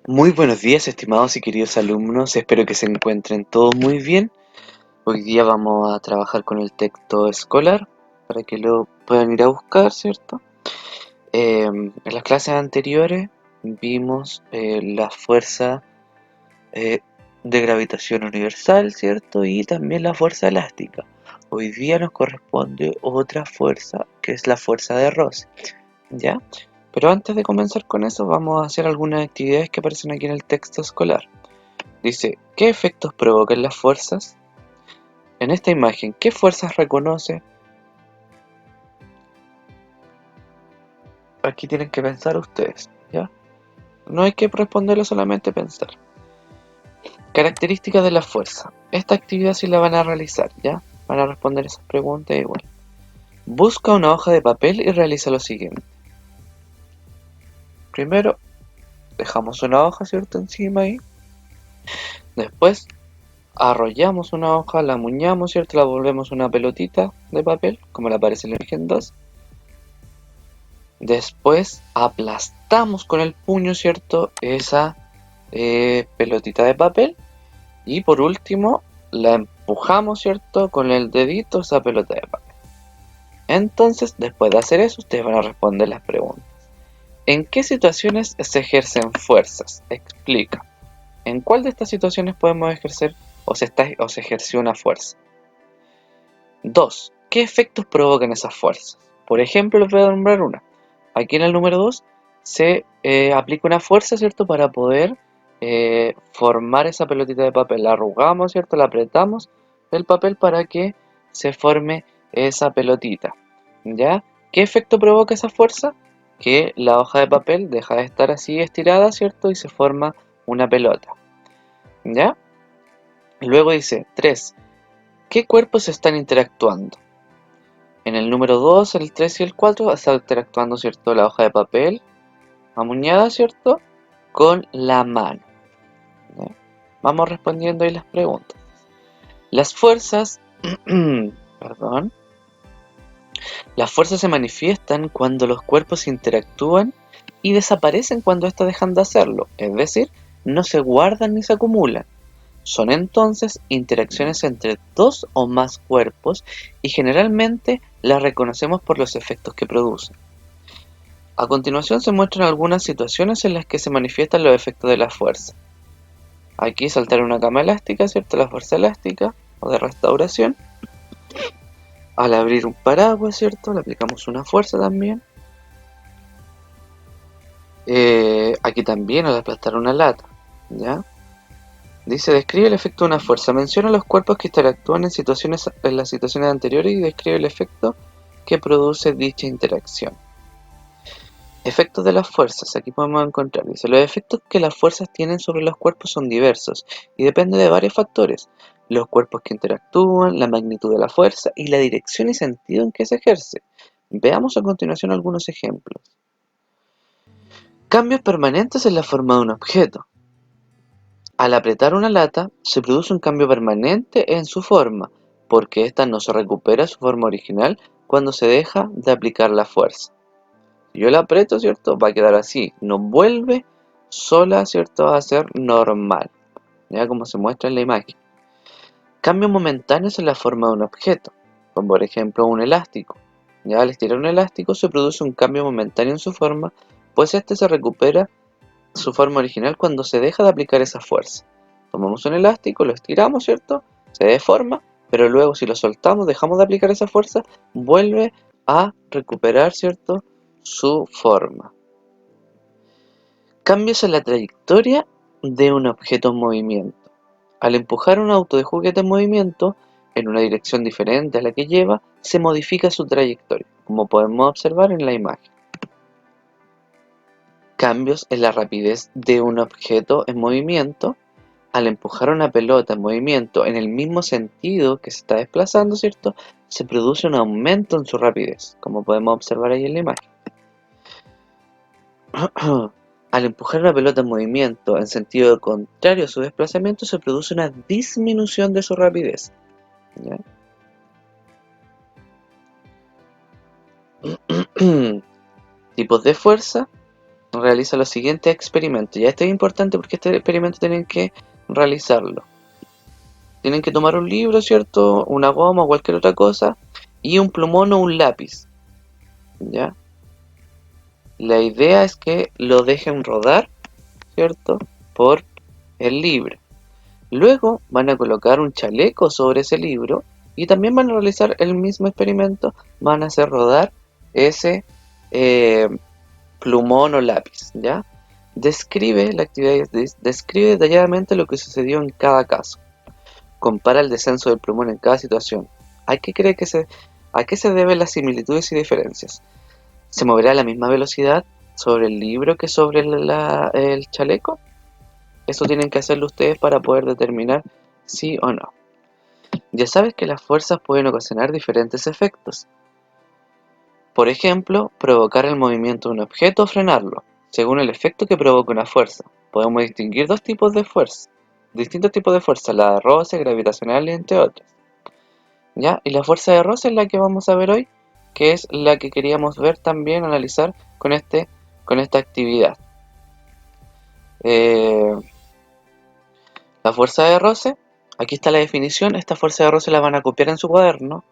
Muy buenos días, estimados y queridos alumnos. Espero que se encuentren todos muy bien. Hoy día vamos a trabajar con el texto escolar para que lo puedan ir a buscar, ¿cierto? En las clases anteriores vimos la fuerza eh, de gravitación universal, ¿cierto? Y también la fuerza elástica. Hoy día nos corresponde otra fuerza, que es la fuerza de roce, ¿ya? Pero antes de comenzar con eso, vamos a hacer algunas actividades que aparecen aquí en el texto escolar. Dice, ¿qué efectos provocan las fuerzas? En esta imagen, ¿qué fuerzas reconoce? Aquí tienen que pensar ustedes, ¿ya? No hay que responderlo, solamente pensar. Características de la fuerza. Esta actividad sí la van a realizar, ¿ya? Van a responder esas preguntas igual. Busca una hoja de papel y realiza lo siguiente. Primero, dejamos una hoja, ¿cierto? Encima ahí. Después, arrollamos una hoja, la amuñamos, ¿cierto? La volvemos una pelotita de papel, como la aparece en la imagen 2. Después aplastamos con el puño, ¿cierto? Esa pelotita de papel. Y por último, la empujamos, ¿cierto? Con el dedito esa pelota de papel. Entonces, después de hacer eso, ustedes van a responder las preguntas. ¿En qué situaciones se ejercen fuerzas? Explica. ¿En cuál de estas situaciones podemos ejercer o se ejerció una fuerza? 2. ¿Qué efectos provocan esas fuerzas? Por ejemplo, les voy a nombrar una. Aquí en el número 2 se aplica una fuerza, ¿cierto? Para poder formar esa pelotita de papel. La arrugamos, ¿cierto? La apretamos el papel para que se forme esa pelotita. ¿Ya? ¿Qué efecto provoca esa fuerza? Que la hoja de papel deja de estar así estirada, ¿cierto? Y se forma una pelota. ¿Ya? Luego dice 3. ¿Qué cuerpos están interactuando? En el número 2, el 3 y el 4 está interactuando, ¿cierto? La hoja de papel amuñada, ¿cierto? Con la mano. ¿Ya? Vamos respondiendo ahí las preguntas. Las fuerzas, perdón, las fuerzas se manifiestan cuando los cuerpos interactúan y desaparecen cuando éstas dejan de hacerlo, es decir, no se guardan ni se acumulan. Son entonces interacciones entre dos o más cuerpos y generalmente las reconocemos por los efectos que producen. A continuación se muestran algunas situaciones en las que se manifiestan los efectos de la fuerza. Aquí saltar una cama elástica, ¿cierto? La fuerza elástica o de restauración. Al abrir un paraguas, ¿cierto? Le aplicamos una fuerza también. Aquí también al aplastar una lata, ¿ya? Dice, describe el efecto de una fuerza. Menciona los cuerpos que interactúan en las situaciones anteriores y describe el efecto que produce dicha interacción. Efectos de las fuerzas, aquí podemos encontrar, dice, los efectos que las fuerzas tienen sobre los cuerpos son diversos y depende de varios factores, los cuerpos que interactúan, la magnitud de la fuerza y la dirección y sentido en que se ejerce. Veamos a continuación algunos ejemplos. Cambios permanentes en la forma de un objeto. Al apretar una lata, se produce un cambio permanente en su forma, porque ésta no se recupera su forma original cuando se deja de aplicar la fuerza. Si yo la aprieto, ¿cierto? Va a quedar así, no vuelve sola, ¿cierto? A ser normal, ya como se muestra en la imagen. Cambios momentáneos en la forma de un objeto, como por ejemplo un elástico. Ya al estirar un elástico se produce un cambio momentáneo en su forma, pues este se recupera su forma original cuando se deja de aplicar esa fuerza. Tomamos un elástico, lo estiramos, ¿cierto? Se deforma, pero luego si lo soltamos, dejamos de aplicar esa fuerza, vuelve a recuperar, ¿cierto? Su forma. Cambios en la trayectoria de un objeto en movimiento. Al empujar un auto de juguete en movimiento en una dirección diferente a la que lleva, se modifica su trayectoria, como podemos observar en la imagen. Cambios en la rapidez de un objeto en movimiento. Al empujar una pelota en movimiento en el mismo sentido que se está desplazando, ¿cierto? Se produce un aumento en su rapidez, como podemos observar ahí en la imagen. Al empujar una pelota en movimiento en sentido contrario a su desplazamiento, se produce una disminución de su rapidez, ¿ya? Tipos de fuerza. Realiza los siguientes experimentos. Ya esto es importante porque este experimento tienen que realizarlo. Tienen que tomar un libro, ¿cierto? Una goma o cualquier otra cosa. Y un plumón o un lápiz. ¿Ya? La idea es que lo dejen rodar, ¿cierto? Por el libro. Luego van a colocar un chaleco sobre ese libro y también van a realizar el mismo experimento. Van a hacer rodar ese eh, plumón o lápiz, ¿ya? Describe la actividad, describe detalladamente lo que sucedió en cada caso. Compara el descenso del plumón en cada situación. ¿A qué cree a qué se deben las similitudes y diferencias? ¿Se moverá a la misma velocidad sobre el libro que sobre el chaleco? Eso tienen que hacerlo ustedes para poder determinar sí o no. Ya sabes que las fuerzas pueden ocasionar diferentes efectos. Por ejemplo, provocar el movimiento de un objeto o frenarlo, según el efecto que provoca una fuerza. Podemos distinguir dos tipos de fuerza, distintos tipos de fuerza, la de roce, gravitacional y entre otras. ¿Ya? Y la fuerza de roce es la que vamos a ver hoy, que es la que queríamos ver también, analizar con esta actividad. Eh, la fuerza de roce, aquí está la definición, esta fuerza de roce la van a copiar en su cuaderno.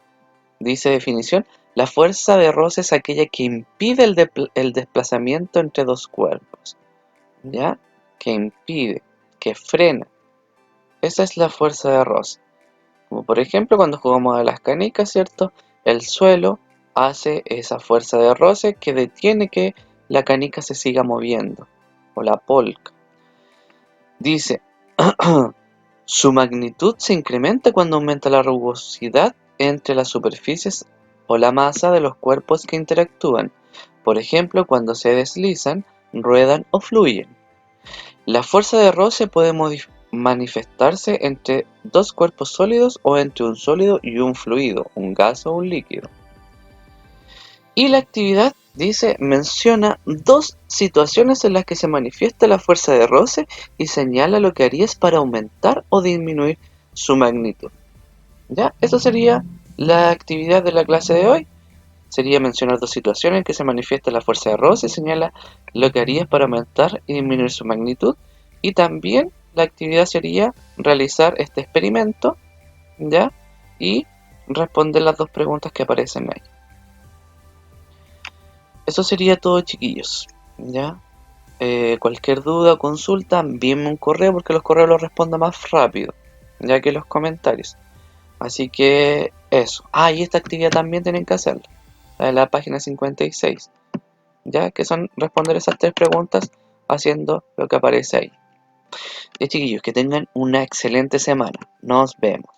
Dice definición, la fuerza de roce es aquella que impide el desplazamiento entre dos cuerpos, ¿ya? Que impide, que frena. Esa es la fuerza de roce. Como por ejemplo cuando jugamos a las canicas, ¿cierto? El suelo hace esa fuerza de roce que detiene que la canica se siga moviendo, o la polca. Dice, su magnitud se incrementa cuando aumenta la rugosidad entre las superficies o la masa de los cuerpos que interactúan, por ejemplo cuando se deslizan, ruedan o fluyen. La fuerza de roce puede manifestarse entre dos cuerpos sólidos o entre un sólido y un fluido, un gas o un líquido. Y la actividad, dice, menciona dos situaciones en las que se manifiesta la fuerza de roce y señala lo que harías para aumentar o disminuir su magnitud. ¿Ya? Eso sería la actividad de la clase de hoy. Sería mencionar dos situaciones en que se manifiesta la fuerza de roce y señala lo que harías para aumentar y disminuir su magnitud. Y también la actividad sería realizar este experimento, ¿ya? Y responder las dos preguntas que aparecen ahí. Eso sería todo, chiquillos, ¿ya? Cualquier duda o consulta, envíenme un correo porque los correos los respondo más rápido, ya que los comentarios. Así que eso. Ah, y esta actividad también tienen que hacerla, en la página 56, ya que son responder esas tres preguntas haciendo lo que aparece ahí. Y chiquillos, que tengan una excelente semana. Nos vemos.